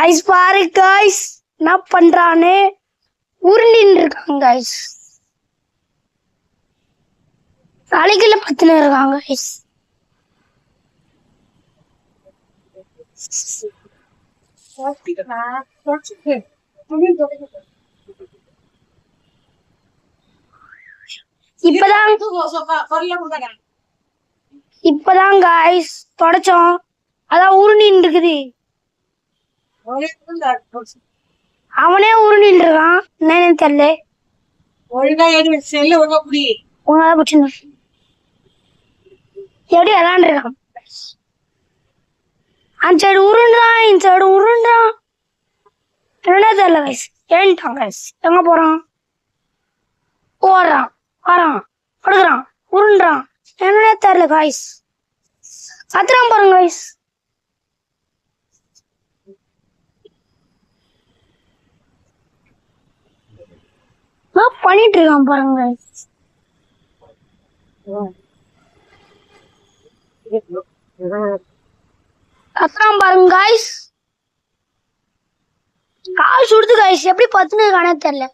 guys பாரு guys என்ன பண்றானே உருண்டின்னு இருக்காங்க गाइस தலையில பத்தின இருக்காங்க गाइस இப்பதான் गाइस தொடச்சோம் அதான் உருண்டின்னு இருக்குது அவனே உருண்டின்னு இருக்கான் என்னன்னு தெரியல ஒழுங்கா எடு செல்ல ஒழுங்கா புடி உங்களால பிடிச்சிருந்தா எப்படி விளாண்டுருக்கான் அந்த சைடு உருண்டான் இந்த சைடு உருண்டான் என்ன தெரியல கைஸ் ஏன்ட்டான் கைஸ் எங்க போறான் ஓடுறான் வரான் படுக்கிறான் உருண்டான் என்னன்னே தெரியல கைஸ் கத்துறான் பாருங்க கைஸ் பண்ணிட்டு இருக்கான் பாருங்க கத்துறான் பாருங்க கைஸ் கால் சுடுது கைஸ் எப்படி பத்துன்னு இருக்கானே தெரியல